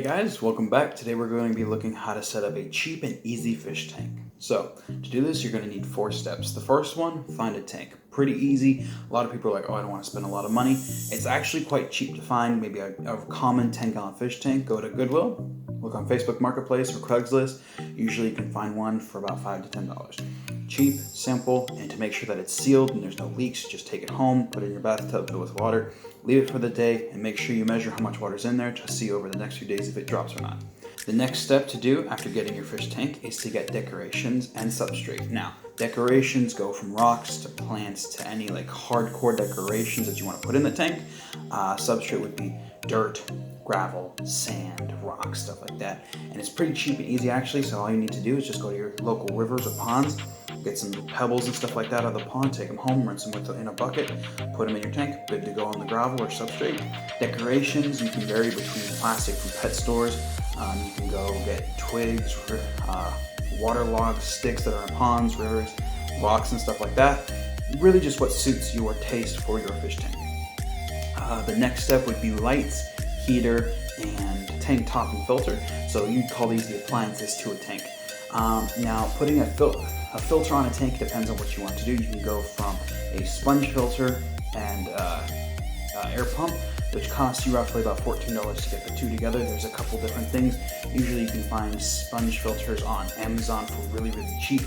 Hey guys, welcome back. Today we're going to be looking how to set up a cheap and easy fish tank. So to do this, you're going to need 4 steps. The first one, find a tank. Pretty easy. A lot of people are like, oh, I don't want to spend a lot of money. It's actually quite cheap to find. Maybe a common 10-gallon fish tank. Go to Goodwill, look on Facebook Marketplace or Craigslist. Usually you can find one for about $5 to $10. Cheap, simple, and to make sure that it's sealed and there's no leaks, just take it home, put it in your bathtub, fill it with water, leave it for the day, and make sure you measure how much water's in there to see over the next few days if it drops or not. The next step to do after getting your fish tank is to get decorations and substrate. Now, decorations go from rocks to plants to any like hardcore decorations that you want to put in the tank. Substrate would be dirt, gravel, sand, rocks, stuff like that. And it's pretty cheap and easy actually, so all you need to do is just go to your local rivers or ponds, get some pebbles and stuff like that out of the pond, take them home, rinse them in a bucket, put them in your tank, good to go on the gravel or substrate. Decorations, you can vary between plastic from pet stores. You can go get twigs, waterlogged sticks that are in ponds, rivers, rocks and stuff like that. Really just what suits your taste for your fish tank. The next step would be lights, heater, and tank top and filter. So you'd call these the appliances to a tank. Now putting a filter on a tank depends on what you want to do. You can go from a sponge filter and air pump, which costs you roughly about $14 to get the two together. There's a couple different things. Usually you can find sponge filters on Amazon for really, really cheap.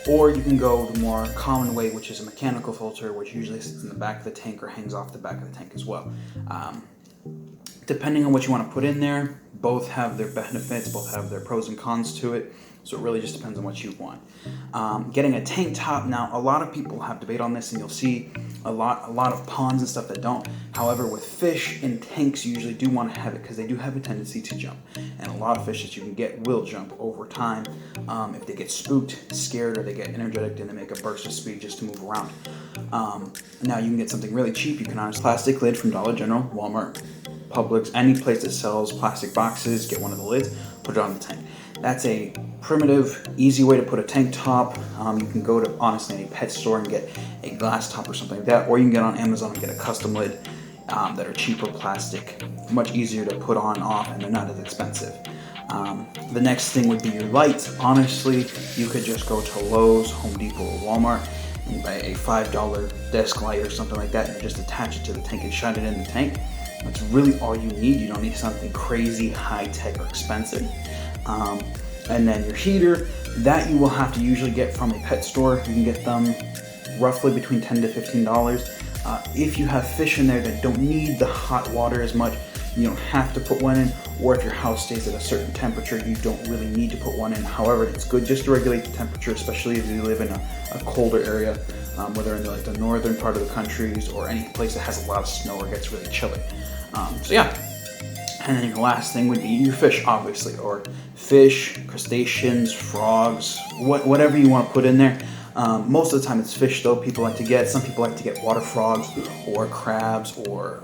Or you can go the more common way, which is a mechanical filter, which usually sits in the back of the tank or hangs off the back of the tank as well. Depending on what you want to put in there, both have their benefits, both have their pros and cons to it. So it really just depends on what you want. Getting a tank top, now a lot of people have debate on this, and you'll see a lot of ponds and stuff that don't. However, with fish in tanks, you usually do want to have it because they do have a tendency to jump. And a lot of fish that you can get will jump over time if they get spooked, scared, or they get energetic and they make a burst of speed just to move around. Now you can get something really cheap. You can honestly plastic lid from Dollar General, Walmart, Publix, any place that sells plastic boxes, get one of the lids, put it on the tank. That's a primitive, easy way to put a tank top. You can go to, honestly, any pet store and get a glass top or something like that, or you can get on Amazon and get a custom lid that are cheaper plastic, much easier to put on, off, and they're not as expensive. The next thing would be your lights. Honestly, you could just go to Lowe's, Home Depot, or Walmart and buy a $5 desk light or something like that and just attach it to the tank and shine it in the tank. That's really all you need. You don't need something crazy, high-tech, or expensive. And then your heater, that you will have to usually get from a pet store. You can get them roughly between $10 to $15. If you have fish in there that don't need the hot water as much, you don't have to put one in. Or if your house stays at a certain temperature, you don't really need to put one in. However, it's good just to regulate the temperature, especially if you live in a colder area, whether in the northern part of the countries or any place that has a lot of snow or gets really chilly. So yeah. And then your last thing would be your fish, obviously, or fish, crustaceans, frogs, whatever you want to put in there. Most of the time it's fish, though, people like to get. Some people like to get water frogs or crabs or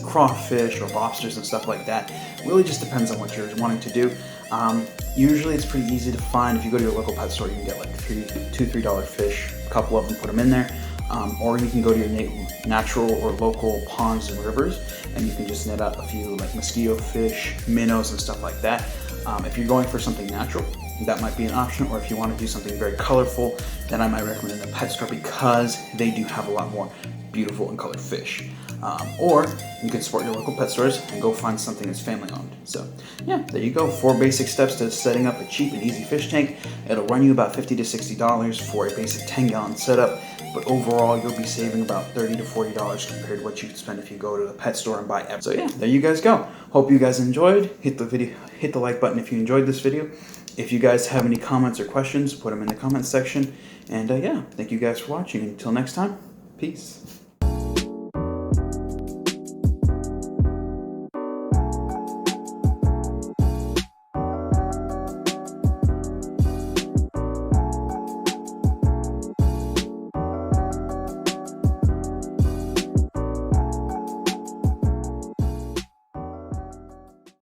crawfish or lobsters and stuff like that. It really just depends on what you're wanting to do. Usually it's pretty easy to find. If you go to your local pet store, you can get like $2-3 fish, a couple of them, put them in there. Or you can go to your natural or local ponds and rivers, and you can just net out a few like mosquito fish, minnows, and stuff like that. If you're going for something natural, that might be an option. Or if you want to do something very colorful, then I might recommend the pet store because they do have a lot more beautiful and colored fish. Or you can support your local pet stores and go find something that's family owned. So yeah, there you go. 4 basic steps to setting up a cheap and easy fish tank. It'll run you about $50 to $60 for a basic 10-gallon setup, but overall you'll be saving about $30 to $40 compared to what you'd spend if you go to the pet store and buy everything. So yeah, there you guys go. Hope you guys enjoyed. Hit the like button if you enjoyed this video. If you guys have any comments or questions, put them in the comments section. And yeah, thank you guys for watching. Until next time, peace.